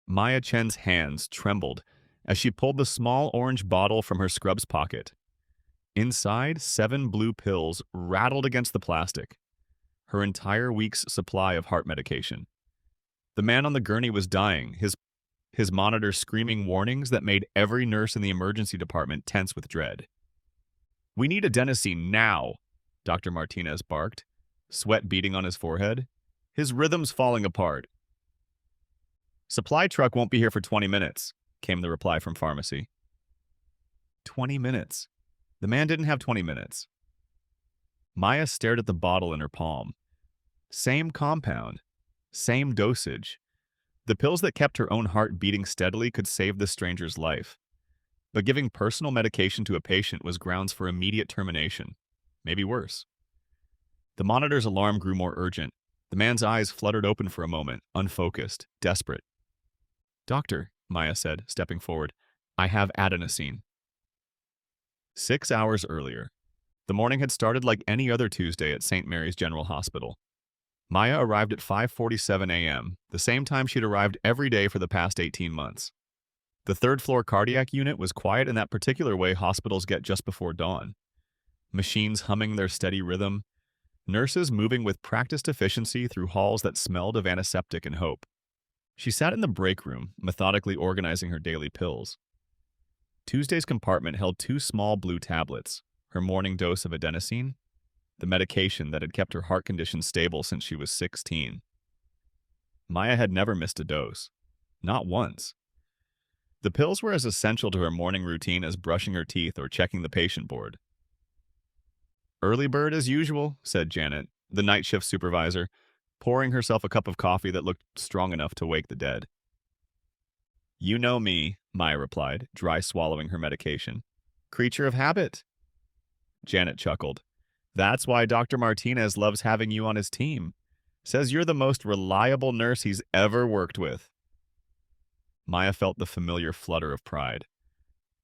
Maya Chen's hands trembled as she pulled the small orange bottle from her scrub's pocket. Inside, 7 blue pills rattled against the plastic, her entire week's supply of heart medication. The man on the gurney was dying, his monitor screaming warnings that made every nurse in the emergency department tense with dread. "We need adenosine now," Dr. Martinez barked, sweat beading on his forehead. His rhythm's falling apart. "Supply truck won't be here for 20 minutes, came the reply from pharmacy. 20 minutes. The man didn't have 20 minutes. Maya stared at the bottle in her palm. Same compound, same dosage. The pills that kept her own heart beating steadily could save the stranger's life. But giving personal medication to a patient was grounds for immediate termination. Maybe worse. The monitor's alarm grew more urgent. The man's eyes fluttered open for a moment, unfocused, desperate. "Doctor," Maya said, stepping forward, "I have adenosine." 6 hours earlier, the morning had started like any other Tuesday at St. Mary's General Hospital. Maya arrived at 5:47 a.m., the same time she'd arrived every day for the past 18 months. The third-floor cardiac unit was quiet in that particular way hospitals get just before dawn. Machines humming their steady rhythm, nurses moving with practiced efficiency through halls that smelled of antiseptic and hope. She sat in the break room, methodically organizing her daily pills. Tuesday's compartment held 2 small blue tablets, her morning dose of adenosine, the medication that had kept her heart condition stable since she was 16. Maya had never missed a dose. Not once. The pills were as essential to her morning routine as brushing her teeth or checking the patient board. "Early bird as usual," said Janet, the night shift supervisor, pouring herself a cup of coffee that looked strong enough to wake the dead. "You know me," Maya replied, dry swallowing her medication. "Creature of habit." Janet chuckled. "That's why Dr. Martinez loves having you on his team. Says you're the most reliable nurse he's ever worked with." Maya felt the familiar flutter of pride.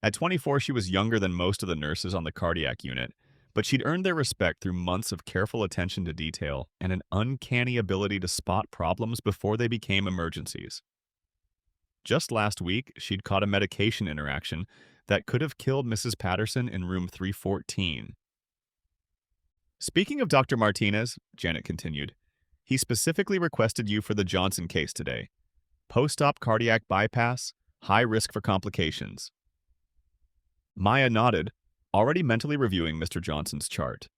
At 24, she was younger than most of the nurses on the cardiac unit, but she'd earned their respect through months of careful attention to detail and an uncanny ability to spot problems before they became emergencies. Just last week, she'd caught a medication interaction that could have killed Mrs. Patterson in room 314. "Speaking of Dr. Martinez," Janet continued, "he specifically requested you for the Johnson case today. Post-op cardiac bypass, high risk for complications." Maya nodded, already mentally reviewing Mr. Johnson's chart.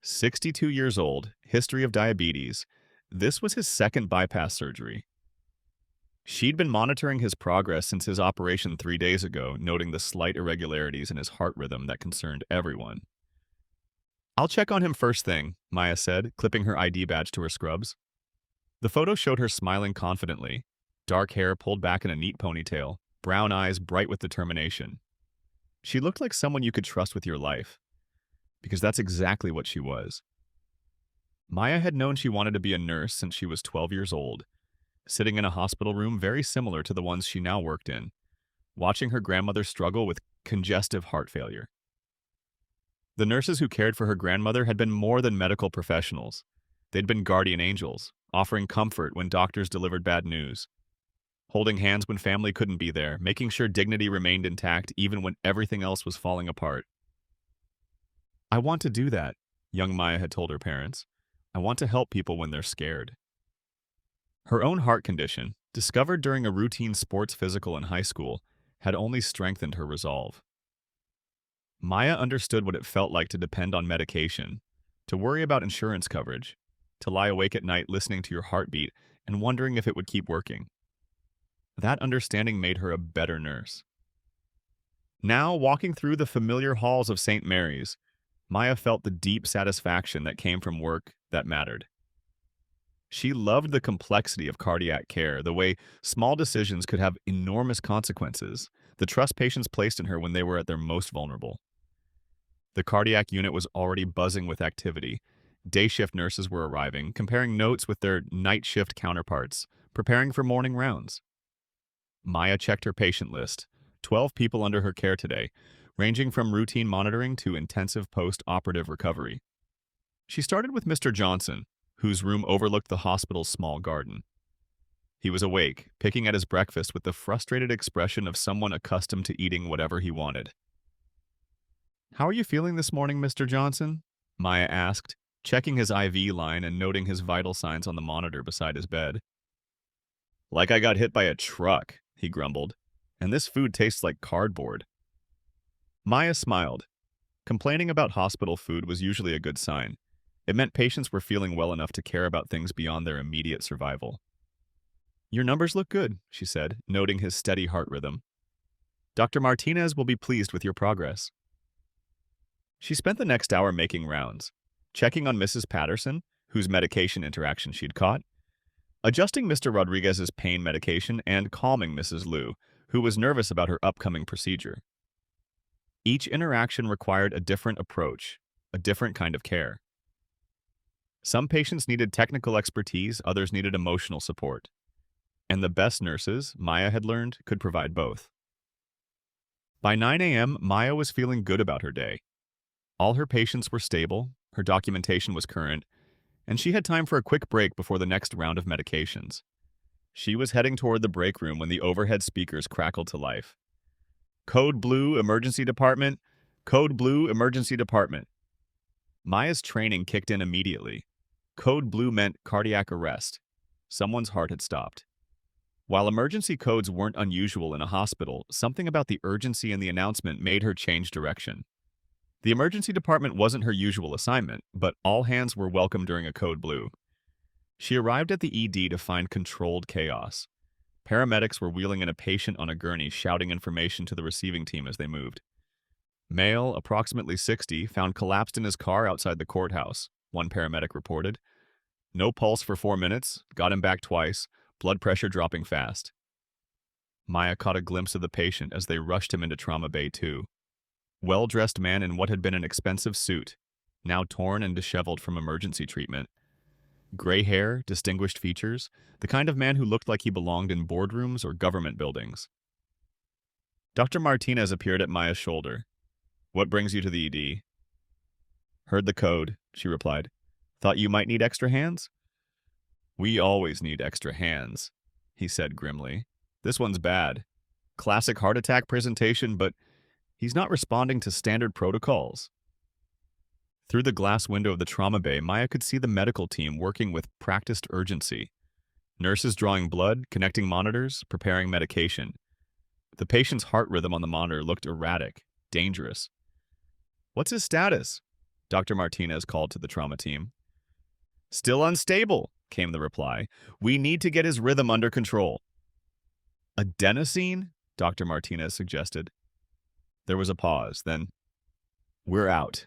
62 years old, history of diabetes. This was his second bypass surgery. She'd been monitoring his progress since his operation 3 days ago, noting the slight irregularities in his heart rhythm that concerned everyone. "I'll check on him first thing," Maya said, clipping her ID badge to her scrubs. The photo showed her smiling confidently, dark hair pulled back in a neat ponytail, brown eyes bright with determination. She looked like someone you could trust with your life, because that's exactly what she was. Maya had known she wanted to be a nurse since she was 12 years old, sitting in a hospital room very similar to the ones she now worked in, watching her grandmother struggle with congestive heart failure. The nurses who cared for her grandmother had been more than medical professionals. They'd been guardian angels, offering comfort when doctors delivered bad news, holding hands when family couldn't be there, making sure dignity remained intact even when everything else was falling apart. "I want to do that," young Maya had told her parents. "I want to help people when they're scared." Her own heart condition, discovered during a routine sports physical in high school, had only strengthened her resolve. Maya understood what it felt like to depend on medication, to worry about insurance coverage, to lie awake at night listening to your heartbeat and wondering if it would keep working. That understanding made her a better nurse. Now, walking through the familiar halls of St. Mary's, Maya felt the deep satisfaction that came from work that mattered. She loved the complexity of cardiac care, the way small decisions could have enormous consequences, the trust patients placed in her when they were at their most vulnerable. The cardiac unit was already buzzing with activity. Day shift nurses were arriving, comparing notes with their night shift counterparts, preparing for morning rounds. Maya checked her patient list, 12 people under her care today, ranging from routine monitoring to intensive post-operative recovery. She started with Mr. Johnson, whose room overlooked the hospital's small garden. He was awake, picking at his breakfast with the frustrated expression of someone accustomed to eating whatever he wanted. "How are you feeling this morning, Mr. Johnson?" Maya asked, checking his IV line and noting his vital signs on the monitor beside his bed. "Like I got hit by a truck," he grumbled, "and this food tastes like cardboard." Maya smiled. Complaining about hospital food was usually a good sign. It meant patients were feeling well enough to care about things beyond their immediate survival. "Your numbers look good," she said, noting his steady heart rhythm. "Dr. Martinez will be pleased with your progress." She spent the next hour making rounds, checking on Mrs. Patterson, whose medication interaction she'd caught, adjusting Mr. Rodriguez's pain medication, and calming Mrs. Liu, who was nervous about her upcoming procedure. Each interaction required a different approach, a different kind of care. Some patients needed technical expertise, others needed emotional support. And the best nurses, Maya had learned, could provide both. By 9 a.m., Maya was feeling good about her day. All her patients were stable, her documentation was current, and she had time for a quick break before the next round of medications. She was heading toward the break room when the overhead speakers crackled to life. "Code Blue, Emergency Department. Code Blue, Emergency Department." Maya's training kicked in immediately. Code Blue meant cardiac arrest. Someone's heart had stopped. While emergency codes weren't unusual in a hospital, something about the urgency in the announcement made her change direction. The emergency department wasn't her usual assignment, but all hands were welcome during a Code Blue. She arrived at the ED to find controlled chaos. Paramedics were wheeling in a patient on a gurney, shouting information to the receiving team as they moved. "Male, approximately 60, found collapsed in his car outside the courthouse," one paramedic reported. "No pulse for 4 minutes, got him back twice, blood pressure dropping fast." Maya caught a glimpse of the patient as they rushed him into Trauma Bay 2. Well-dressed man in what had been an expensive suit, now torn and disheveled from emergency treatment. Gray hair, distinguished features, the kind of man who looked like he belonged in boardrooms or government buildings. Dr. Martinez appeared at Maya's shoulder. "What brings you to the ED?" "Heard the code," she replied. "Thought you might need extra hands?" "We always need extra hands," he said grimly. "This one's bad. Classic heart attack presentation, but he's not responding to standard protocols." Through the glass window of the trauma bay, Maya could see the medical team working with practiced urgency. Nurses drawing blood, connecting monitors, preparing medication. The patient's heart rhythm on the monitor looked erratic, dangerous. "What's his status?" Dr. Martinez called to the trauma team. "Still unstable," came the reply. "We need to get his rhythm under control." "Adenosine?" Dr. Martinez suggested. There was a pause, then, "We're out."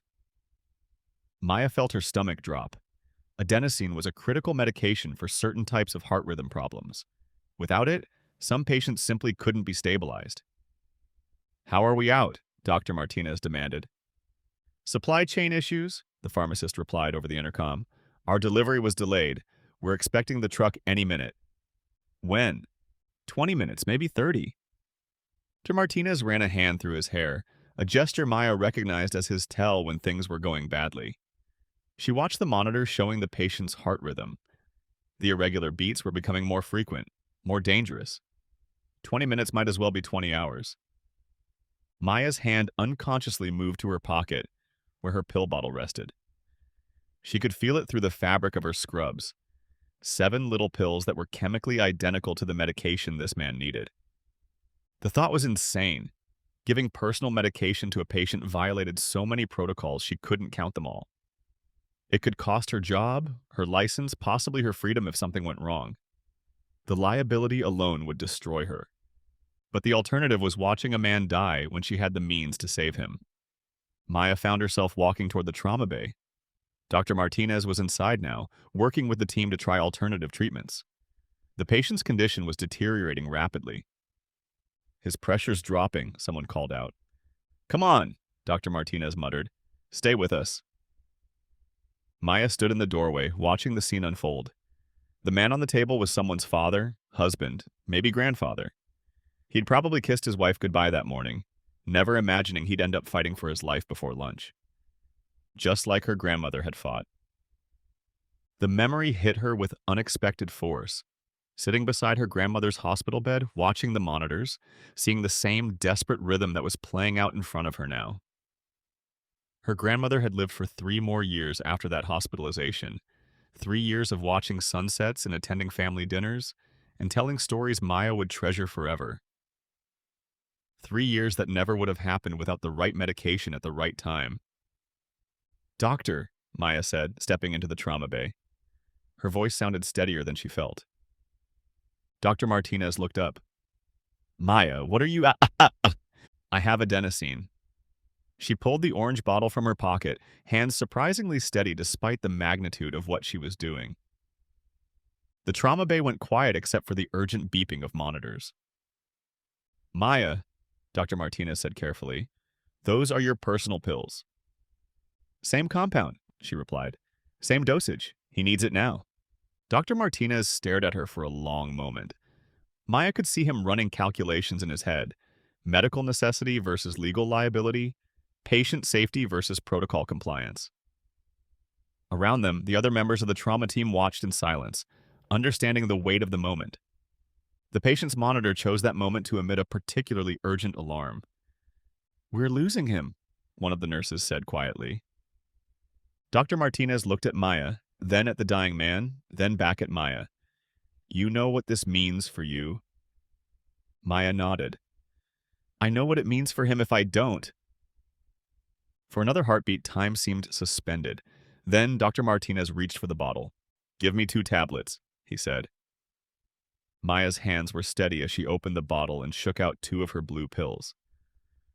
Maya felt her stomach drop. Adenosine was a critical medication for certain types of heart rhythm problems. Without it, some patients simply couldn't be stabilized. "How are we out?" Dr. Martinez demanded. "Supply chain issues," the pharmacist replied over the intercom. "Our delivery was delayed. We're expecting the truck any minute." "When?" 20 minutes, maybe 30. Dr. Martinez ran a hand through his hair, a gesture Maya recognized as his tell when things were going badly. She watched the monitor showing the patient's heart rhythm. The irregular beats were becoming more frequent, more dangerous. 20 minutes might as well be 20 hours. Maya's hand unconsciously moved to her pocket, where her pill bottle rested. She could feel it through the fabric of her scrubs. 7 little pills that were chemically identical to the medication this man needed. The thought was insane. Giving personal medication to a patient violated so many protocols she couldn't count them all. It could cost her job, her license, possibly her freedom if something went wrong. The liability alone would destroy her. But the alternative was watching a man die when she had the means to save him. Maya found herself walking toward the trauma bay. Dr. Martinez was inside now, working with the team to try alternative treatments. The patient's condition was deteriorating rapidly. "His pressure's dropping," someone called out. "Come on," Dr. Martinez muttered. "Stay with us." Maya stood in the doorway, watching the scene unfold. The man on the table was someone's father, husband, maybe grandfather. He'd probably kissed his wife goodbye that morning, never imagining he'd end up fighting for his life before lunch. Just like her grandmother had fought. The memory hit her with unexpected force. sitting beside her grandmother's hospital bed, watching the monitors, seeing the same desperate rhythm that was playing out in front of her now. Her grandmother had lived for 3 more years after that hospitalization, 3 years of watching sunsets and attending family dinners, and telling stories Maya would treasure forever. 3 years that never would have happened without the right medication at the right time. Doctor, Maya said, stepping into the trauma bay. Her voice sounded steadier than she felt. Dr. Martinez looked up. Maya, what are you I have adenosine. She pulled the orange bottle from her pocket, hands surprisingly steady despite the magnitude of what she was doing. The trauma bay went quiet except for the urgent beeping of monitors. Maya, Dr. Martinez said carefully, those are your personal pills. Same compound, she replied. Same dosage. He needs it now. Dr. Martinez stared at her for a long moment. Maya could see him running calculations in his head. Medical necessity versus legal liability, patient safety versus protocol compliance. Around them, the other members of the trauma team watched in silence, understanding the weight of the moment. The patient's monitor chose that moment to emit a particularly urgent alarm. We're losing him, one of the nurses said quietly. Dr. Martinez looked at Maya, then at the dying man, then back at Maya. You know what this means for you? Maya nodded. I know what it means for him if I don't. For another heartbeat, time seemed suspended. Then Dr. Martinez reached for the bottle. Give me 2 tablets, he said. Maya's hands were steady as she opened the bottle and shook out 2 of her blue pills.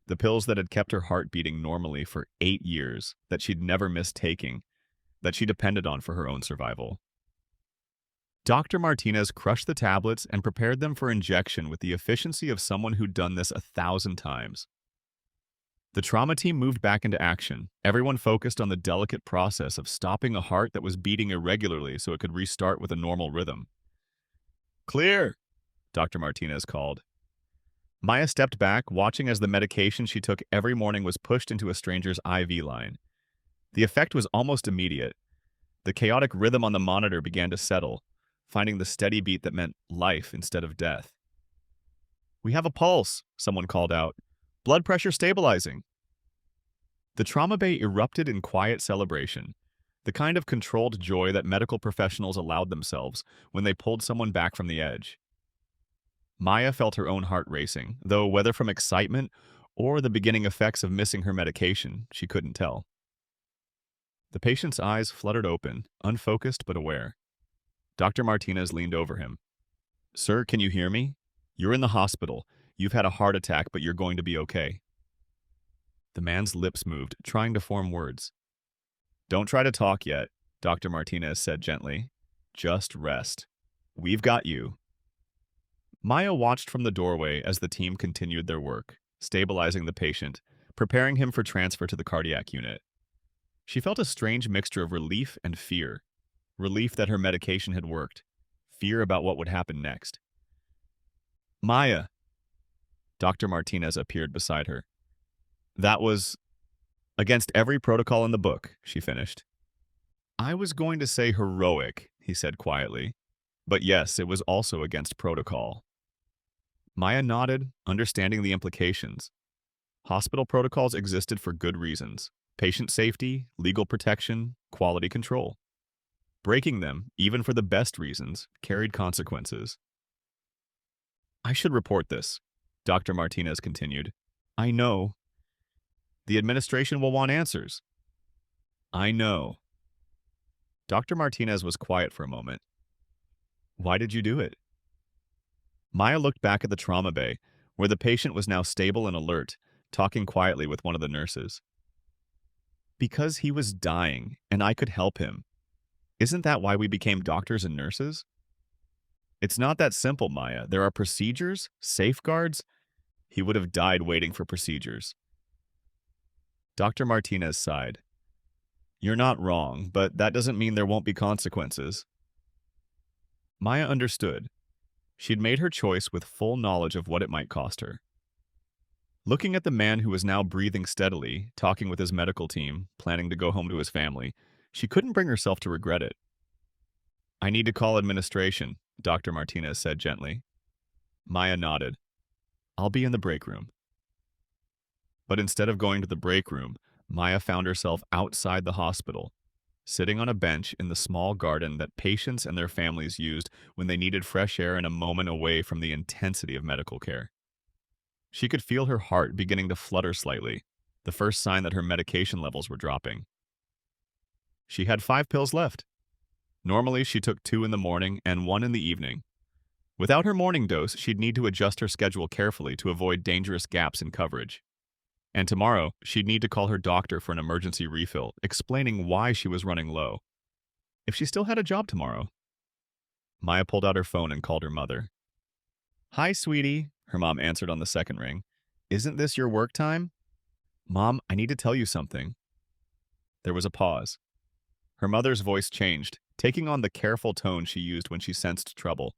The pills that had kept her heart beating normally for 8 years, that she'd never missed taking, that she depended on for her own survival. Dr. Martinez crushed the tablets and prepared them for injection with the efficiency of someone who'd done this 1,000 times. The trauma team moved back into action, everyone focused on the delicate process of stopping a heart that was beating irregularly so it could restart with a normal rhythm. Clear, Dr. Martinez called. Maya stepped back, watching as the medication she took every morning was pushed into a stranger's IV line. The effect was almost immediate. The chaotic rhythm on the monitor began to settle, finding the steady beat that meant life instead of death. We have a pulse, someone called out. Blood pressure stabilizing. The trauma bay erupted in quiet celebration, the kind of controlled joy that medical professionals allowed themselves when they pulled someone back from the edge. Maya felt her own heart racing, though whether from excitement or the beginning effects of missing her medication, she couldn't tell. The patient's eyes fluttered open, unfocused but aware. Dr. Martinez leaned over him. Sir, can you hear me? You're in the hospital. You've had a heart attack, but you're going to be okay. The man's lips moved, trying to form words. Don't try to talk yet, Dr. Martinez said gently. Just rest. We've got you. Maya watched from the doorway as the team continued their work, stabilizing the patient, preparing him for transfer to the cardiac unit. She felt a strange mixture of relief and fear. Relief that her medication had worked. Fear about what would happen next. Maya. Dr. Martinez appeared beside her. That was against every protocol in the book, she finished. I was going to say heroic, he said quietly. But yes, it was also against protocol. Maya nodded, understanding the implications. Hospital protocols existed for good reasons. Patient safety, legal protection, quality control. Breaking them, even for the best reasons, carried consequences. I should report this, Dr. Martinez continued. I know. The administration will want answers. I know. Dr. Martinez was quiet for a moment. Why did you do it? Maya looked back at the trauma bay, where the patient was now stable and alert, talking quietly with one of the nurses. Because he was dying, and I could help him. Isn't that why we became doctors and nurses? It's not that simple, Maya. There are procedures, safeguards. He would have died waiting for procedures. Dr. Martinez sighed. You're not wrong, but that doesn't mean there won't be consequences. Maya understood. She'd made her choice with full knowledge of what it might cost her. Looking at the man who was now breathing steadily, talking with his medical team, planning to go home to his family, she couldn't bring herself to regret it. I need to call administration, Dr. Martinez said gently. Maya nodded. I'll be in the break room. But instead of going to the break room, Maya found herself outside the hospital, sitting on a bench in the small garden that patients and their families used when they needed fresh air and a moment away from the intensity of medical care. She could feel her heart beginning to flutter slightly, the first sign that her medication levels were dropping. She had 5 pills left. Normally, she took 2 in the morning and 1 in the evening. Without her morning dose, she'd need to adjust her schedule carefully to avoid dangerous gaps in coverage. And tomorrow, she'd need to call her doctor for an emergency refill, explaining why she was running low. If she still had a job tomorrow. Maya pulled out her phone and called her mother. Hi, sweetie, her mom answered on the second ring. Isn't this your work time? Mom, I need to tell you something. There was a pause. Her mother's voice changed, taking on the careful tone she used when she sensed trouble.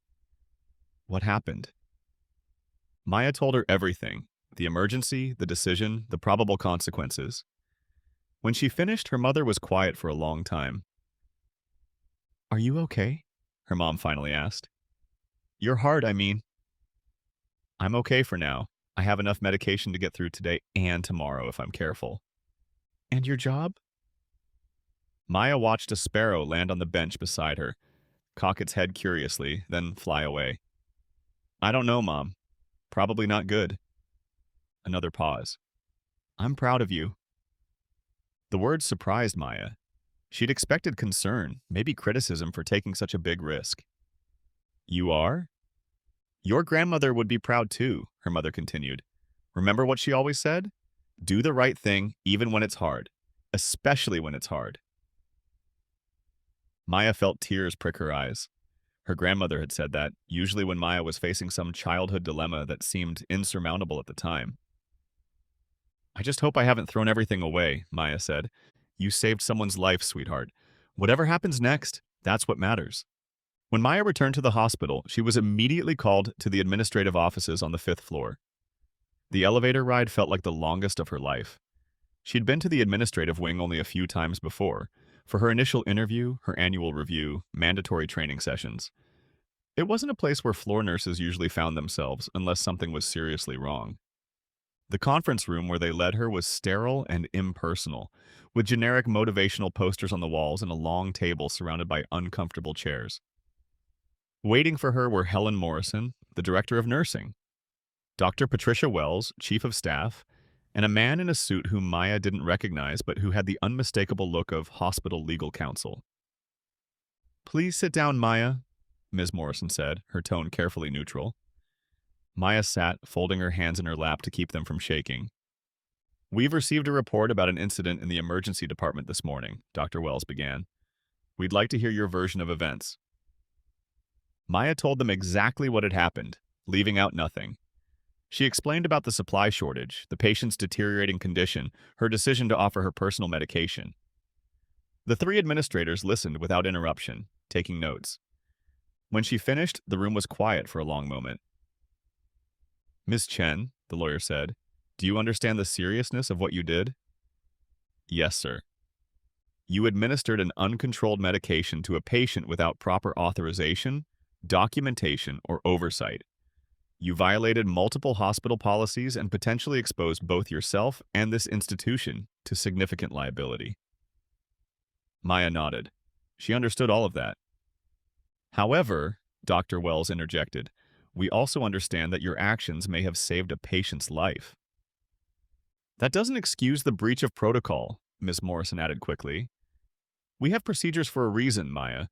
What happened? Maya told her everything, the emergency, the decision, the probable consequences. When she finished, her mother was quiet for a long time. Are you okay? Her mom finally asked. Your heart, I mean. I'm okay for now. I have enough medication to get through today and tomorrow if I'm careful. And your job? Maya watched a sparrow land on the bench beside her, cock its head curiously, then fly away. I don't know, Mom. Probably not good. Another pause. I'm proud of you. The words surprised Maya. She'd expected concern, maybe criticism for taking such a big risk. You are? Your grandmother would be proud too, her mother continued. Remember what she always said? Do the right thing even when it's hard, especially when it's hard. Maya felt tears prick her eyes. Her grandmother had said that, usually when Maya was facing some childhood dilemma that seemed insurmountable at the time. I just hope I haven't thrown everything away, Maya said. You saved someone's life, sweetheart. Whatever happens next, that's what matters. When Maya returned to the hospital, she was immediately called to the administrative offices on the 5th floor. The elevator ride felt like the longest of her life. She'd been to the administrative wing only a few times before, for her initial interview, her annual review, mandatory training sessions. It wasn't a place where floor nurses usually found themselves unless something was seriously wrong. The conference room where they led her was sterile and impersonal, with generic motivational posters on the walls and a long table surrounded by uncomfortable chairs. Waiting for her were Helen Morrison, the director of nursing, Dr. Patricia Wells, chief of staff, and a man in a suit whom Maya didn't recognize but who had the unmistakable look of hospital legal counsel. Please sit down, Maya, Ms. Morrison said, her tone carefully neutral. Maya sat, folding her hands in her lap to keep them from shaking. We've received a report about an incident in the emergency department this morning, Dr. Wells began. We'd like to hear your version of events. Maya told them exactly what had happened, leaving out nothing. She explained about the supply shortage, the patient's deteriorating condition, her decision to offer her personal medication. The 3 administrators listened without interruption, taking notes. When she finished, the room was quiet for a long moment. Ms. Chen, the lawyer said, do you understand the seriousness of what you did? Yes, sir. You administered an uncontrolled medication to a patient without proper authorization, documentation, or oversight. You violated multiple hospital policies and potentially exposed both yourself and this institution to significant liability. Maya nodded. She understood all of that. However, Dr. Wells interjected, we also understand that your actions may have saved a patient's life. That doesn't excuse the breach of protocol, Ms. Morrison added quickly. We have procedures for a reason, Maya.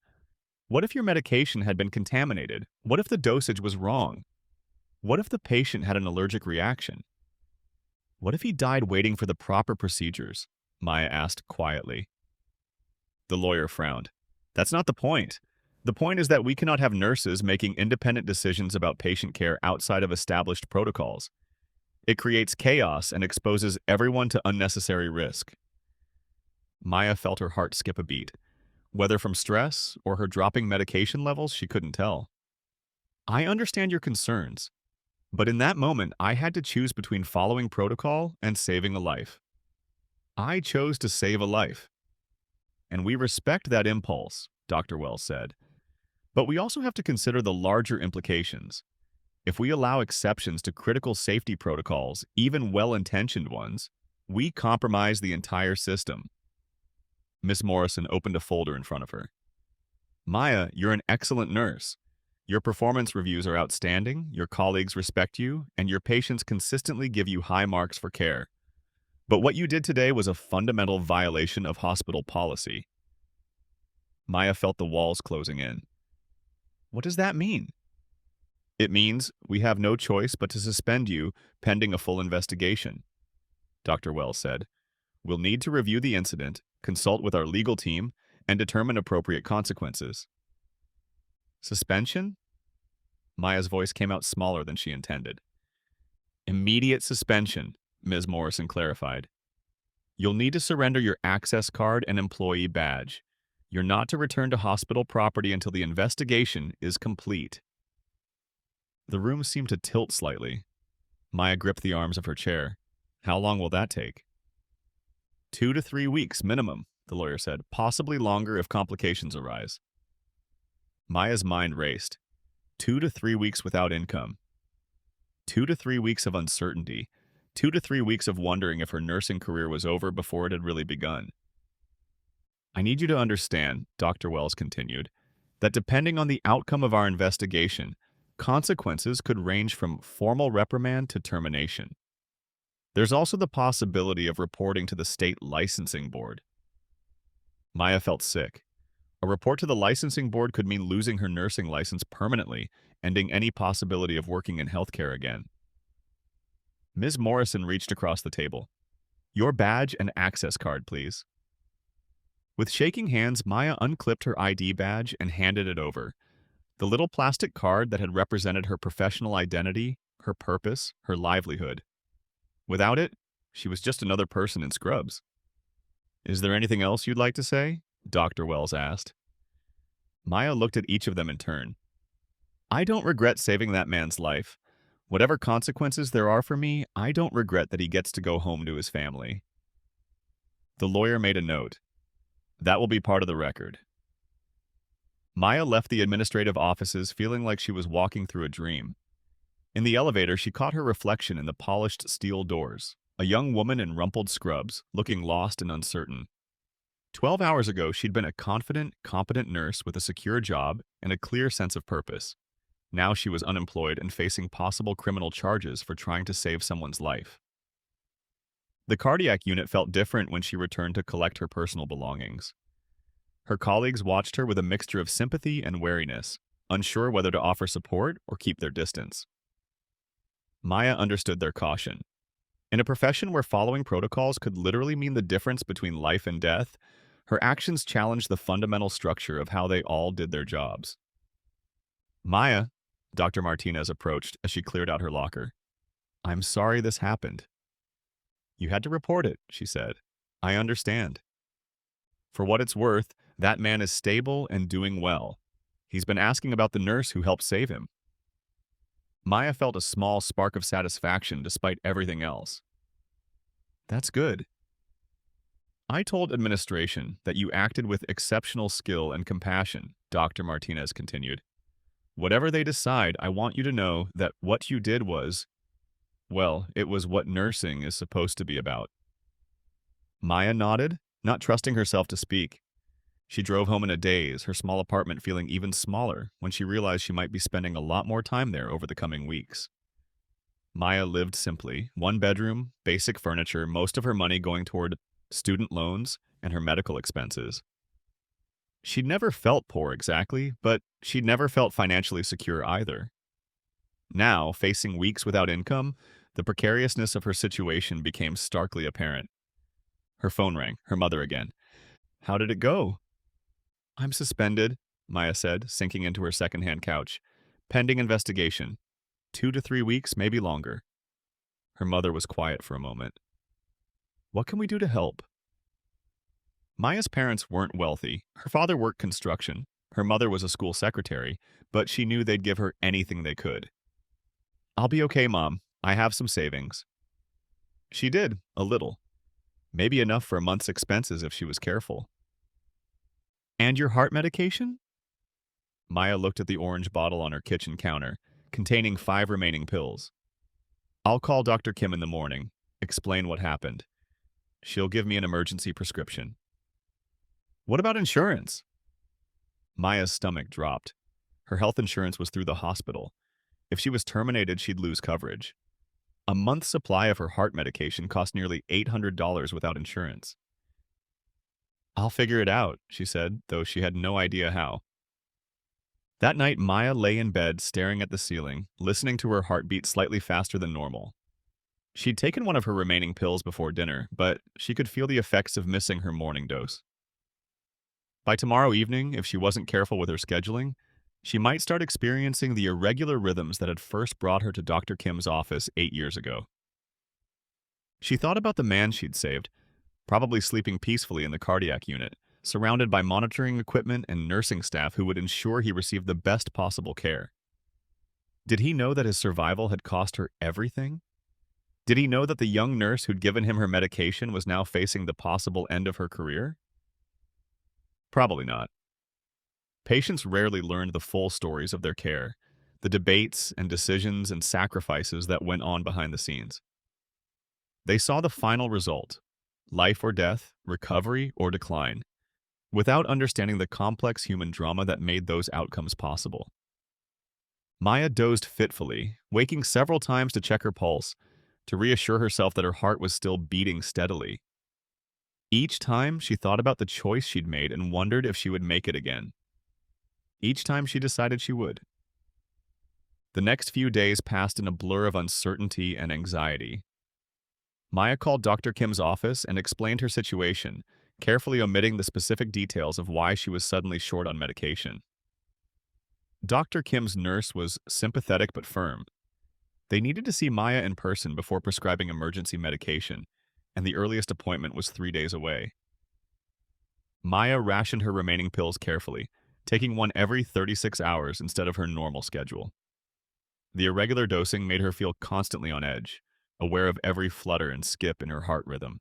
What if your medication had been contaminated? What if the dosage was wrong? What if the patient had an allergic reaction? What if he died waiting for the proper procedures? Maya asked quietly. The lawyer frowned. That's not the point. The point is that we cannot have nurses making independent decisions about patient care outside of established protocols. It creates chaos and exposes everyone to unnecessary risk. Maya felt her heart skip a beat. Whether from stress or her dropping medication levels, she couldn't tell. I understand your concerns, but in that moment, I had to choose between following protocol and saving a life. I chose to save a life. And we respect that impulse, Dr. Wells said. But we also have to consider the larger implications. If we allow exceptions to critical safety protocols, even well-intentioned ones, we compromise the entire system. Miss Morrison opened a folder in front of her. Maya, you're an excellent nurse. Your performance reviews are outstanding, your colleagues respect you, and your patients consistently give you high marks for care. But what you did today was a fundamental violation of hospital policy. Maya felt the walls closing in. What does that mean? It means we have no choice but to suspend you pending a full investigation, Dr. Wells said. We'll need to review the incident, consult with our legal team, and determine appropriate consequences. Suspension? Maya's voice came out smaller than she intended. Immediate suspension, Ms. Morrison clarified. You'll need to surrender your access card and employee badge. You're not to return to hospital property until the investigation is complete. The room seemed to tilt slightly. Maya gripped the arms of her chair. How long will that take? 2 to 3 weeks minimum, the lawyer said, possibly longer if complications arise. Maya's mind raced. 2 to 3 weeks without income. 2 to 3 weeks of uncertainty. 2 to 3 weeks of wondering if her nursing career was over before it had really begun. I need you to understand, Dr. Wells continued, that depending on the outcome of our investigation, consequences could range from formal reprimand to termination. There's also the possibility of reporting to the state licensing board. Maya felt sick. A report to the licensing board could mean losing her nursing license permanently, ending any possibility of working in healthcare again. Ms. Morrison reached across the table. Your badge and access card, please. With shaking hands, Maya unclipped her ID badge and handed it over. The little plastic card that had represented her professional identity, her purpose, her livelihood. Without it, she was just another person in scrubs. Is there anything else you'd like to say? Dr. Wells asked. Maya looked at each of them in turn. I don't regret saving that man's life. Whatever consequences there are for me, I don't regret that he gets to go home to his family. The lawyer made a note. That will be part of the record. Maya left the administrative offices feeling like she was walking through a dream. In the elevator, she caught her reflection in the polished steel doors, a young woman in rumpled scrubs, looking lost and uncertain. 12 hours ago, she'd been a confident, competent nurse with a secure job and a clear sense of purpose. Now she was unemployed and facing possible criminal charges for trying to save someone's life. The cardiac unit felt different when she returned to collect her personal belongings. Her colleagues watched her with a mixture of sympathy and wariness, unsure whether to offer support or keep their distance. Maya understood their caution. In a profession where following protocols could literally mean the difference between life and death, her actions challenged the fundamental structure of how they all did their jobs. Maya, Dr. Martinez approached as she cleared out her locker. I'm sorry this happened. You had to report it, she said. I understand. For what it's worth, that man is stable and doing well. He's been asking about the nurse who helped save him. Maya felt a small spark of satisfaction despite everything else. That's good. I told administration that you acted with exceptional skill and compassion, Dr. Martinez continued. Whatever they decide, I want you to know that what you did was, well, it was what nursing is supposed to be about. Maya nodded, not trusting herself to speak. She drove home in a daze, her small apartment feeling even smaller when she realized she might be spending a lot more time there over the coming weeks. Maya lived simply, one bedroom, basic furniture, most of her money going toward student loans and her medical expenses. She'd never felt poor exactly, but she'd never felt financially secure either. Now, facing weeks without income, the precariousness of her situation became starkly apparent. Her phone rang, her mother again. How did it go? I'm suspended, Maya said, sinking into her second-hand couch. Pending investigation. 2 to 3 weeks, maybe longer. Her mother was quiet for a moment. What can we do to help? Maya's parents weren't wealthy. Her father worked construction. Her mother was a school secretary, but she knew they'd give her anything they could. I'll be okay, Mom. I have some savings. She did, a little. Maybe enough for a month's expenses if she was careful. And your heart medication? Maya looked at the orange bottle on her kitchen counter, containing 5 remaining pills. I'll call Dr. Kim in the morning, explain what happened. She'll give me an emergency prescription. What about insurance? Maya's stomach dropped. Her health insurance was through the hospital. If she was terminated, she'd lose coverage. A month's supply of her heart medication cost nearly $800 without insurance. I'll figure it out, she said, though she had no idea how. That night, Maya lay in bed staring at the ceiling, listening to her heart beat slightly faster than normal. She'd taken one of her remaining pills before dinner, but she could feel the effects of missing her morning dose. By tomorrow evening, if she wasn't careful with her scheduling, she might start experiencing the irregular rhythms that had first brought her to Dr. Kim's office 8 years ago. She thought about the man she'd saved, probably sleeping peacefully in the cardiac unit, surrounded by monitoring equipment and nursing staff who would ensure he received the best possible care. Did he know that his survival had cost her everything? Did he know that the young nurse who'd given him her medication was now facing the possible end of her career? Probably not. Patients rarely learned the full stories of their care, the debates and decisions and sacrifices that went on behind the scenes. They saw the final result, life or death, recovery or decline, without understanding the complex human drama that made those outcomes possible. Maya dozed fitfully, waking several times to check her pulse, to reassure herself that her heart was still beating steadily. Each time, she thought about the choice she'd made and wondered if she would make it again. Each time she decided she would. The next few days passed in a blur of uncertainty and anxiety. Maya called Dr. Kim's office and explained her situation, carefully omitting the specific details of why she was suddenly short on medication. Dr. Kim's nurse was sympathetic but firm. They needed to see Maya in person before prescribing emergency medication, and the earliest appointment was 3 days away. Maya rationed her remaining pills carefully, taking one every 36 hours instead of her normal schedule. The irregular dosing made her feel constantly on edge, aware of every flutter and skip in her heart rhythm.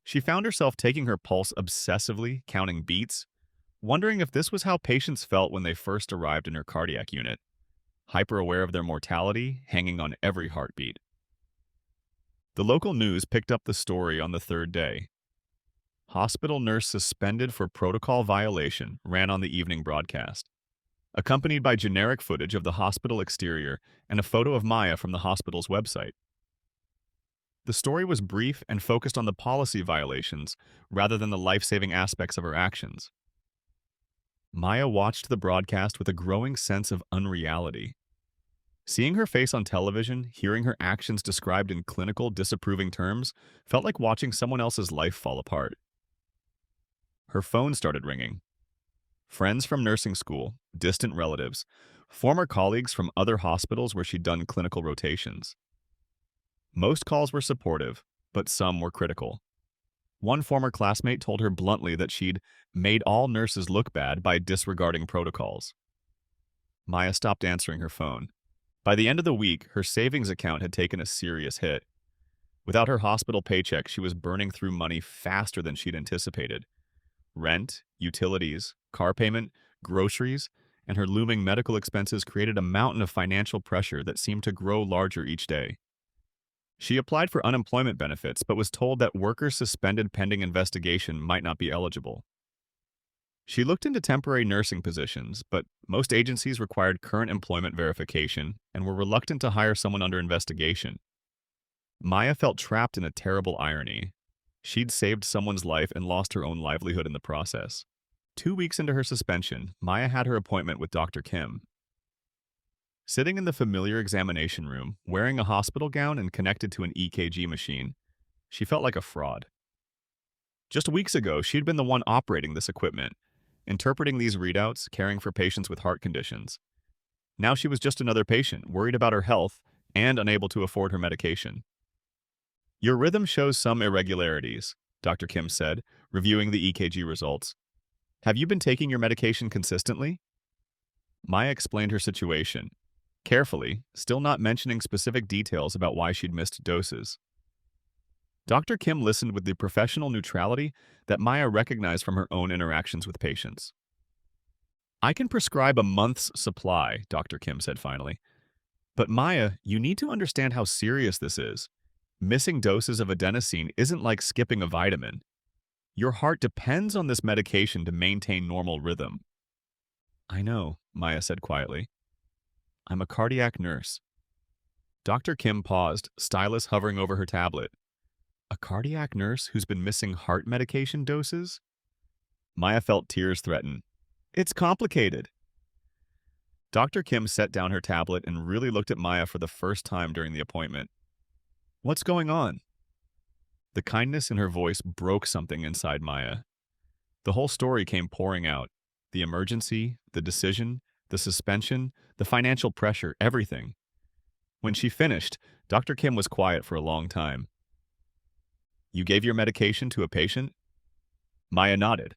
She found herself taking her pulse obsessively, counting beats, wondering if this was how patients felt when they first arrived in her cardiac unit, hyper-aware of their mortality, hanging on every heartbeat. The local news picked up the story on the 3rd day. Hospital nurse suspended for protocol violation ran on the evening broadcast, accompanied by generic footage of the hospital exterior and a photo of Maya from the hospital's website. The story was brief and focused on the policy violations rather than the life-saving aspects of her actions. Maya watched the broadcast with a growing sense of unreality. Seeing her face on television, hearing her actions described in clinical, disapproving terms, felt like watching someone else's life fall apart. Her phone started ringing. Friends from nursing school, distant relatives, former colleagues from other hospitals where she'd done clinical rotations. Most calls were supportive, but some were critical. One former classmate told her bluntly that she'd made all nurses look bad by disregarding protocols. Maya stopped answering her phone. By the end of the week, her savings account had taken a serious hit. Without her hospital paycheck, she was burning through money faster than she'd anticipated. Rent, utilities, car payment, groceries, and her looming medical expenses created a mountain of financial pressure that seemed to grow larger each day. She applied for unemployment benefits but was told that workers suspended pending investigation might not be eligible. She looked into temporary nursing positions, but most agencies required current employment verification and were reluctant to hire someone under investigation. Maya felt trapped in a terrible irony. She'd saved someone's life and lost her own livelihood in the process. 2 weeks into her suspension, Maya had her appointment with Dr. Kim. Sitting in the familiar examination room, wearing a hospital gown and connected to an EKG machine, she felt like a fraud. Just weeks ago, she'd been the one operating this equipment, interpreting these readouts, caring for patients with heart conditions. Now she was just another patient, worried about her health and unable to afford her medication. Your rhythm shows some irregularities, Dr. Kim said, reviewing the EKG results. Have you been taking your medication consistently? Maya explained her situation, carefully, still not mentioning specific details about why she'd missed doses. Dr. Kim listened with the professional neutrality that Maya recognized from her own interactions with patients. I can prescribe a month's supply, Dr. Kim said finally. But Maya, you need to understand how serious this is. Missing doses of adenosine isn't like skipping a vitamin. Your heart depends on this medication to maintain normal rhythm. I know, Maya said quietly. I'm a cardiac nurse. Dr. Kim paused, stylus hovering over her tablet. A cardiac nurse who's been missing heart medication doses? Maya felt tears threaten. It's complicated. Dr. Kim set down her tablet and really looked at Maya for the first time during the appointment. What's going on? The kindness in her voice broke something inside Maya. The whole story came pouring out. The emergency, the decision, the suspension, the financial pressure, everything. When she finished, Dr. Kim was quiet for a long time. You gave your medication to a patient? Maya nodded.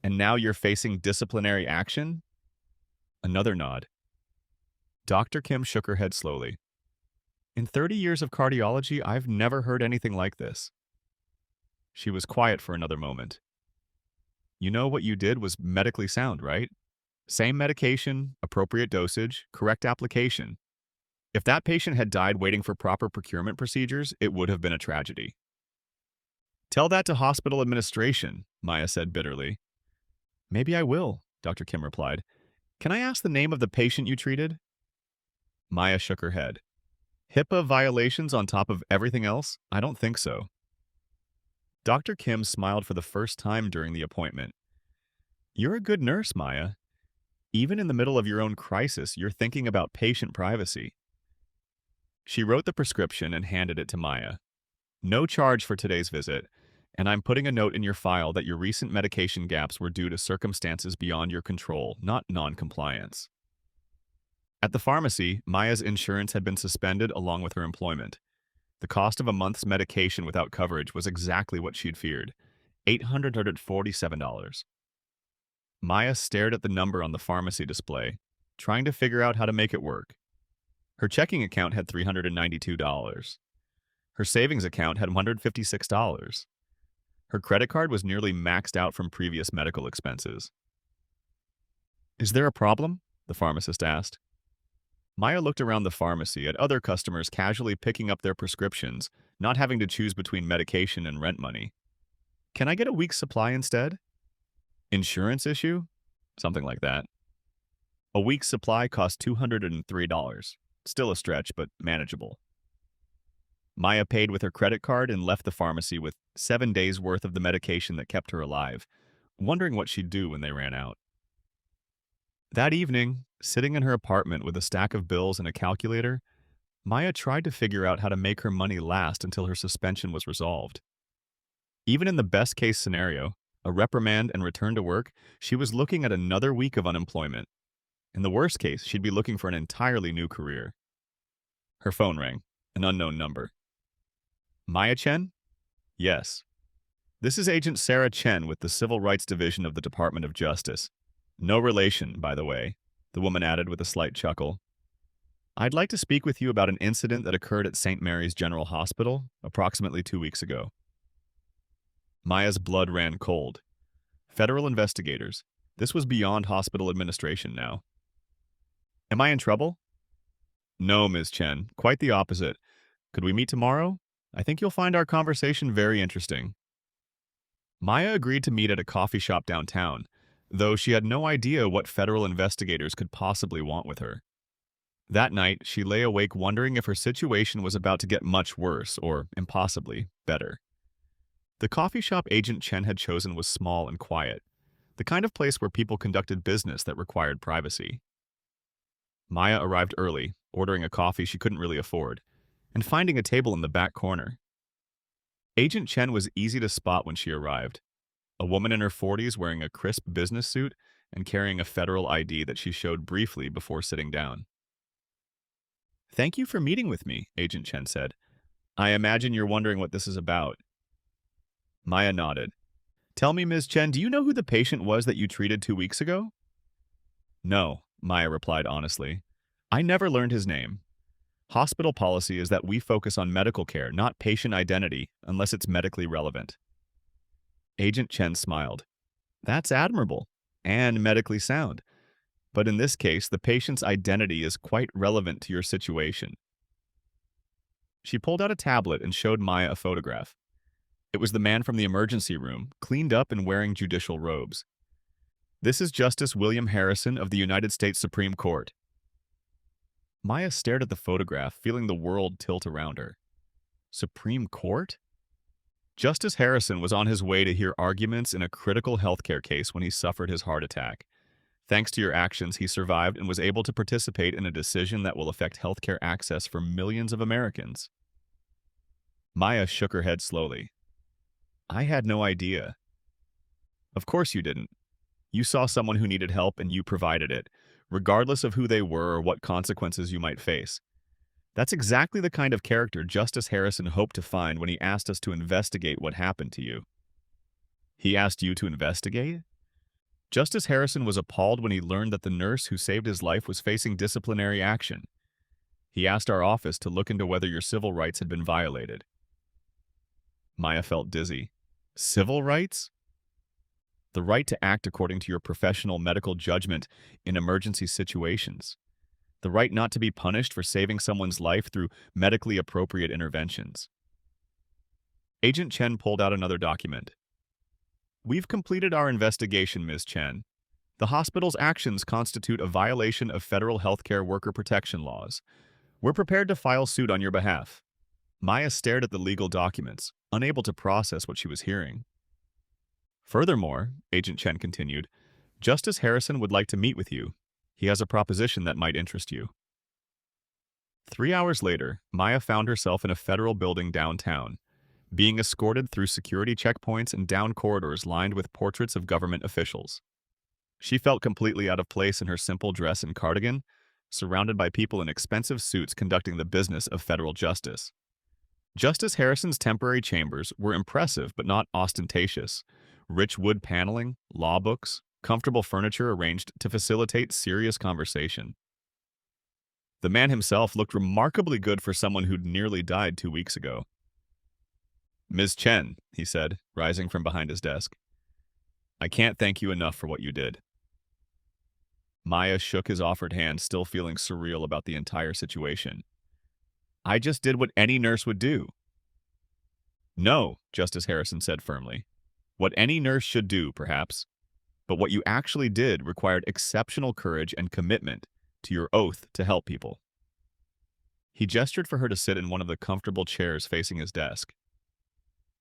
And now you're facing disciplinary action? Another nod. Dr. Kim shook her head slowly. In 30 years of cardiology, I've never heard anything like this. She was quiet for another moment. You know what you did was medically sound, right? Same medication, appropriate dosage, correct application. If that patient had died waiting for proper procurement procedures, it would have been a tragedy. Tell that to hospital administration, Maya said bitterly. Maybe I will, Dr. Kim replied. Can I ask the name of the patient you treated? Maya shook her head. HIPAA violations on top of everything else? I don't think so. Dr. Kim smiled for the first time during the appointment. You're a good nurse, Maya. Even in the middle of your own crisis, you're thinking about patient privacy. She wrote the prescription and handed it to Maya. No charge for today's visit, and I'm putting a note in your file that your recent medication gaps were due to circumstances beyond your control, not non-compliance. At the pharmacy, Maya's insurance had been suspended along with her employment. The cost of a month's medication without coverage was exactly what she'd feared, $847. Maya stared at the number on the pharmacy display, trying to figure out how to make it work. Her checking account had $392. Her savings account had $156. Her credit card was nearly maxed out from previous medical expenses. Is there a problem? The pharmacist asked. Maya looked around the pharmacy at other customers casually picking up their prescriptions, not having to choose between medication and rent money. Can I get a week's supply instead? Insurance issue? Something like that. A week's supply cost $203. Still a stretch, but manageable. Maya paid with her credit card and left the pharmacy with 7 days' worth of the medication that kept her alive, wondering what she'd do when they ran out. That evening, sitting in her apartment with a stack of bills and a calculator, Maya tried to figure out how to make her money last until her suspension was resolved. Even in the best-case scenario, a reprimand and return to work, she was looking at another week of unemployment. In the worst case, she'd be looking for an entirely new career. Her phone rang, an unknown number. Maya Chen? Yes. This is Agent Sarah Chen with the Civil Rights Division of the Department of Justice. No relation, by the way, the woman added with a slight chuckle. I'd like to speak with you about an incident that occurred at St. Mary's General Hospital approximately 2 weeks ago. Maya's blood ran cold. Federal investigators. This was beyond hospital administration now. Am I in trouble? No, Ms. Chen. Quite the opposite. Could we meet tomorrow? I think you'll find our conversation very interesting. Maya agreed to meet at a coffee shop downtown, though she had no idea what federal investigators could possibly want with her. That night, she lay awake wondering if her situation was about to get much worse or, impossibly, better. The coffee shop Agent Chen had chosen was small and quiet, the kind of place where people conducted business that required privacy. Maya arrived early, ordering a coffee she couldn't really afford, and finding a table in the back corner. Agent Chen was easy to spot when she arrived, a woman in her 40s wearing a crisp business suit and carrying a federal ID that she showed briefly before sitting down. Thank you for meeting with me, Agent Chen said. I imagine you're wondering what this is about. Maya nodded. Tell me, Ms. Chen, do you know who the patient was that you treated 2 weeks ago? No, Maya replied honestly. I never learned his name. Hospital policy is that we focus on medical care, not patient identity, unless it's medically relevant. Agent Chen smiled. That's admirable and medically sound. but in this case, the patient's identity is quite relevant to your situation. She pulled out a tablet and showed Maya a photograph. It was the man from the emergency room, cleaned up and wearing judicial robes. This is Justice William Harrison of the United States Supreme Court. Maya stared at the photograph, feeling the world tilt around her. Supreme Court? Justice Harrison was on his way to hear arguments in a critical healthcare case when he suffered his heart attack. Thanks to your actions, he survived and was able to participate in a decision that will affect healthcare access for millions of Americans. Maya shook her head slowly. I had no idea. Of course you didn't. You saw someone who needed help and you provided it, regardless of who they were or what consequences you might face. That's exactly the kind of character Justice Harrison hoped to find when he asked us to investigate what happened to you. He asked you to investigate? Justice Harrison was appalled when he learned that the nurse who saved his life was facing disciplinary action. He asked our office to look into whether your civil rights had been violated. Maya felt dizzy. Civil rights? The right to act according to your professional medical judgment in emergency situations. The right not to be punished for saving someone's life through medically appropriate interventions. Agent Chen pulled out another document. We've completed our investigation, Ms. Chen. The hospital's actions constitute a violation of federal healthcare worker protection laws. We're prepared to file suit on your behalf. Maya stared at the legal documents, unable to process what she was hearing. Furthermore, Agent Chen continued, Justice Harrison would like to meet with you. He has a proposition that might interest you. 3 hours later, Maya found herself in a federal building downtown, being escorted through security checkpoints and down corridors lined with portraits of government officials. She felt completely out of place in her simple dress and cardigan, surrounded by people in expensive suits conducting the business of federal justice. Justice Harrison's temporary chambers were impressive but not ostentatious. Rich wood paneling, law books, comfortable furniture arranged to facilitate serious conversation. The man himself looked remarkably good for someone who'd nearly died 2 weeks ago. Ms. Chen, he said, rising from behind his desk. I can't thank you enough for what you did. Maya shook his offered hand, still feeling surreal about the entire situation. I just did what any nurse would do. No, Justice Harrison said firmly. What any nurse should do, perhaps. But what you actually did required exceptional courage and commitment to your oath to help people. He gestured for her to sit in one of the comfortable chairs facing his desk.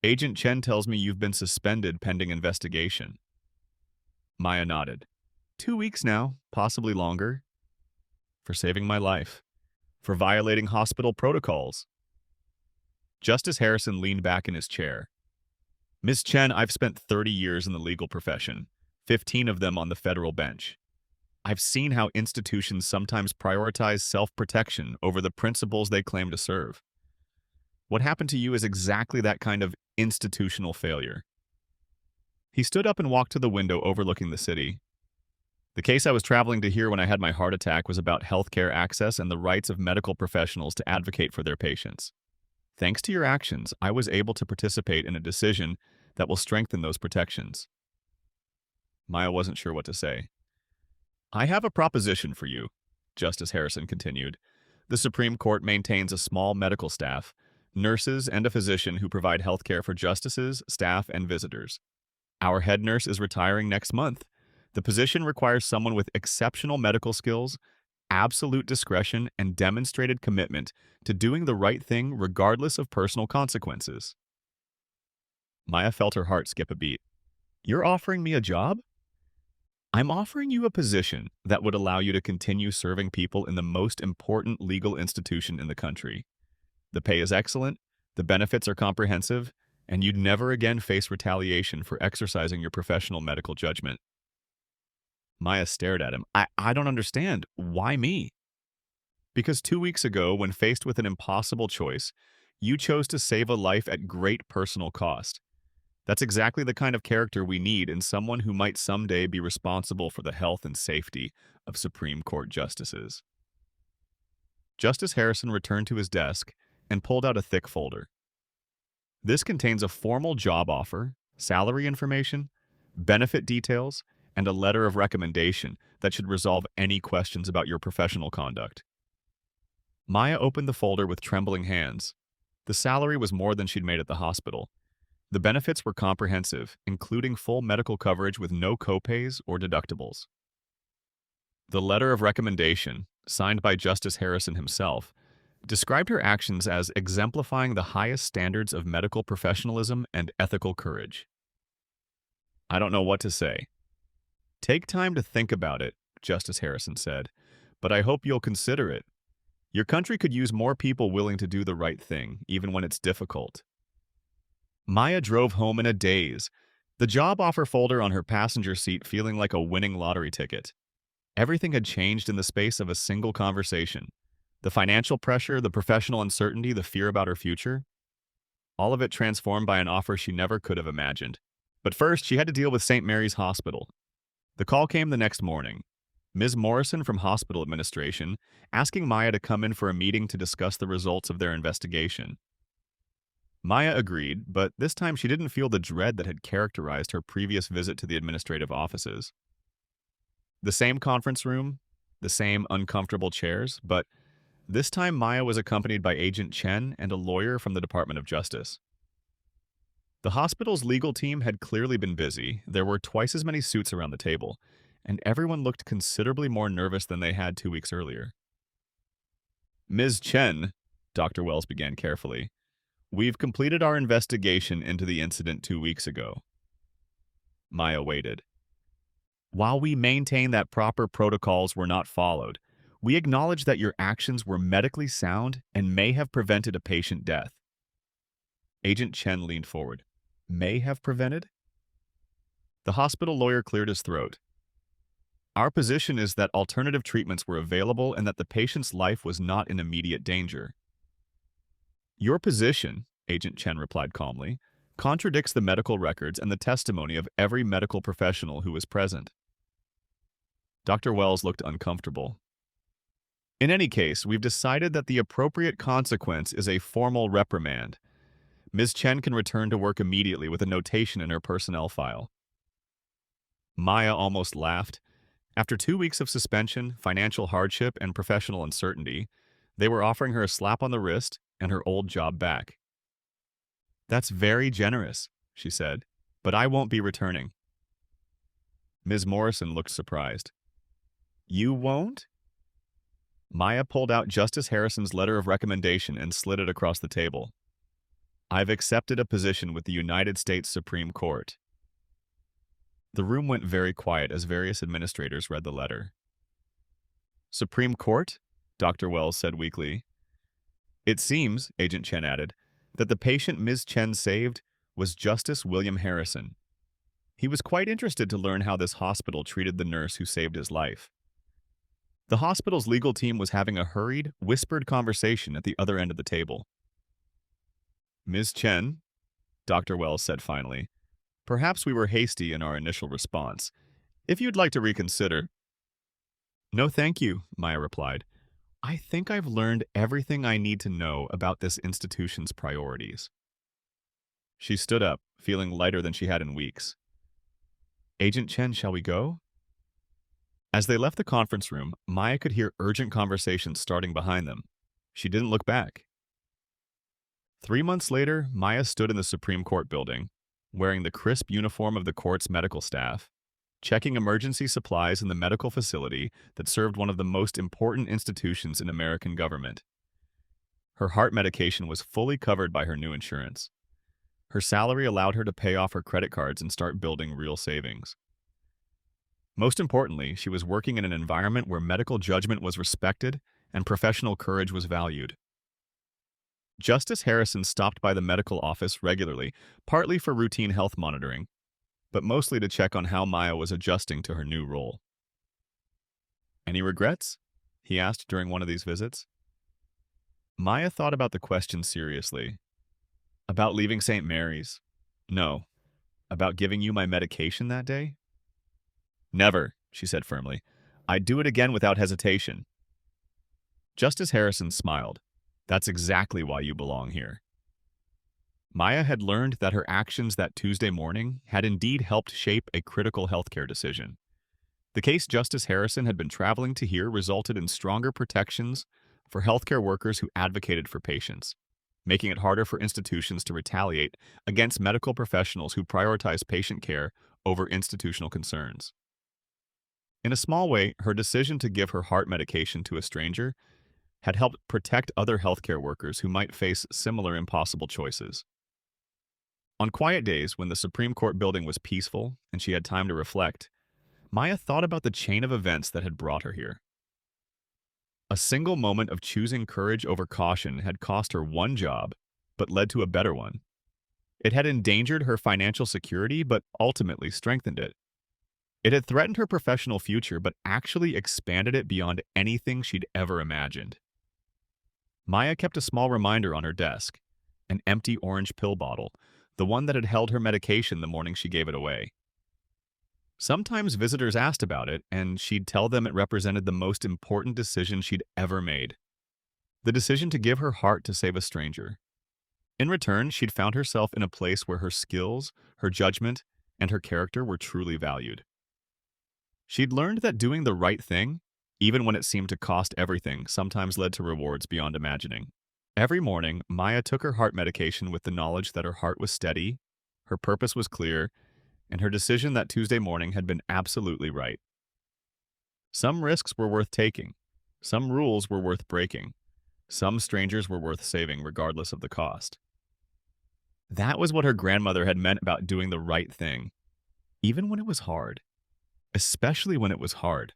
Agent Chen tells me you've been suspended pending investigation. Maya nodded. 2 weeks now, possibly longer. For saving my life. For violating hospital protocols. Justice Harrison leaned back in his chair. Ms. Chen, I've spent 30 years in the legal profession, 15 of them on the federal bench. I've seen how institutions sometimes prioritize self-protection over the principles they claim to serve. What happened to you is exactly that kind of institutional failure. He stood up and walked to the window overlooking the city. The case I was traveling to hear when I had my heart attack was about healthcare access and the rights of medical professionals to advocate for their patients. Thanks to your actions, I was able to participate in a decision that will strengthen those protections. Maya wasn't sure what to say. I have a proposition for you, Justice Harrison continued. The Supreme Court maintains a small medical staff, nurses and a physician who provide health care for justices, staff, and visitors. Our head nurse is retiring next month. The position requires someone with exceptional medical skills, absolute discretion, and demonstrated commitment to doing the right thing regardless of personal consequences. Maya felt her heart skip a beat. You're offering me a job? I'm offering you a position that would allow you to continue serving people in the most important legal institution in the country. The pay is excellent, the benefits are comprehensive, and you'd never again face retaliation for exercising your professional medical judgment. Maya stared at him. I don't understand. Why me? Because 2 weeks ago, when faced with an impossible choice, you chose to save a life at great personal cost. That's exactly the kind of character we need in someone who might someday be responsible for the health and safety of Supreme Court justices. Justice Harrison returned to his desk and pulled out a thick folder. This contains a formal job offer, salary information, benefit details, and a letter of recommendation that should resolve any questions about your professional conduct. Maya opened the folder with trembling hands. The salary was more than she'd made at the hospital. The benefits were comprehensive, including full medical coverage with no copays or deductibles. The letter of recommendation, signed by Justice Harrison himself, described her actions as exemplifying the highest standards of medical professionalism and ethical courage. "I don't know what to say." "Take time to think about it," Justice Harrison said, "but I hope you'll consider it. Your country could use more people willing to do the right thing, even when it's difficult." Maya drove home in a daze, the job offer folder on her passenger seat feeling like a winning lottery ticket. Everything had changed in the space of a single conversation. The financial pressure, the professional uncertainty, the fear about her future. All of it transformed by an offer she never could have imagined. But first, she had to deal with St. Mary's Hospital. The call came the next morning. Ms. Morrison from hospital administration asking Maya to come in for a meeting to discuss the results of their investigation. Maya agreed, but this time she didn't feel the dread that had characterized her previous visit to the administrative offices. The same conference room, the same uncomfortable chairs, but this time Maya was accompanied by Agent Chen and a lawyer from the Department of Justice. The hospital's legal team had clearly been busy. There were twice as many suits around the table, and everyone looked considerably more nervous than they had 2 weeks earlier. "Ms. Chen," Dr. Wells began carefully, "we've completed our investigation into the incident 2 weeks ago." Maya waited. "While we maintain that proper protocols were not followed, we acknowledge that your actions were medically sound and may have prevented a patient death." Agent Chen leaned forward. "May have prevented?" The hospital lawyer cleared his throat. "Our position is that alternative treatments were available and that the patient's life was not in immediate danger." "Your position," Agent Chen replied calmly, "contradicts the medical records and the testimony of every medical professional who was present." Dr. Wells looked uncomfortable. "In any case, we've decided that the appropriate consequence is a formal reprimand. Ms. Chen can return to work immediately with a notation in her personnel file." Maya almost laughed. After 2 weeks of suspension, financial hardship, and professional uncertainty, they were offering her a slap on the wrist and her old job back. "That's very generous," she said, "but I won't be returning." Ms. Morrison looked surprised. "You won't?" Maya pulled out Justice Harrison's letter of recommendation and slid it across the table. "I've accepted a position with the United States Supreme Court." The room went very quiet as various administrators read the letter. "Supreme Court?" Dr. Wells said weakly. "It seems," Agent Chen added, "that the patient Ms. Chen saved was Justice William Harrison. He was quite interested to learn how this hospital treated the nurse who saved his life." The hospital's legal team was having a hurried, whispered conversation at the other end of the table. "Ms. Chen," Dr. Wells said finally, "perhaps we were hasty in our initial response. If you'd like to reconsider—" "No, thank you," Maya replied. "I think I've learned everything I need to know about this institution's priorities." She stood up, feeling lighter than she had in weeks. "Agent Chen, shall we go?" As they left the conference room, Maya could hear urgent conversations starting behind them. She didn't look back. 3 months later, Maya stood in the Supreme Court building, wearing the crisp uniform of the court's medical staff, checking emergency supplies in the medical facility that served one of the most important institutions in American government. Her heart medication was fully covered by her new insurance. Her salary allowed her to pay off her credit cards and start building real savings. Most importantly, she was working in an environment where medical judgment was respected and professional courage was valued. Justice Harrison stopped by the medical office regularly, partly for routine health monitoring, but mostly to check on how Maya was adjusting to her new role. "Any regrets?" he asked during one of these visits. Maya thought about the question seriously. "About leaving St. Mary's? No. About giving you my medication that day? Never," she said firmly. "I'd do it again without hesitation." Justice Harrison smiled. "That's exactly why you belong here." Maya had learned that her actions that Tuesday morning had indeed helped shape a critical healthcare decision. The case Justice Harrison had been traveling to hear resulted in stronger protections for healthcare workers who advocated for patients, making it harder for institutions to retaliate against medical professionals who prioritize patient care over institutional concerns. In a small way, her decision to give her heart medication to a stranger had helped protect other healthcare workers who might face similar impossible choices. On quiet days, when the Supreme Court building was peaceful and she had time to reflect, Maya thought about the chain of events that had brought her here. A single moment of choosing courage over caution had cost her one job, but led to a better one. It had endangered her financial security, but ultimately strengthened it. It had threatened her professional future, but actually expanded it beyond anything she'd ever imagined. Maya kept a small reminder on her desk, an empty orange pill bottle, the one that had held her medication the morning she gave it away. Sometimes visitors asked about it, and she'd tell them it represented the most important decision she'd ever made. The decision to give her heart to save a stranger. In return, she'd found herself in a place where her skills, her judgment, and her character were truly valued. She'd learned that doing the right thing, even when it seemed to cost everything, sometimes led to rewards beyond imagining. Every morning, Maya took her heart medication with the knowledge that her heart was steady, her purpose was clear, and her decision that Tuesday morning had been absolutely right. Some risks were worth taking. Some rules were worth breaking. Some strangers were worth saving regardless of the cost. That was what her grandmother had meant about doing the right thing, even when it was hard. Especially when it was hard.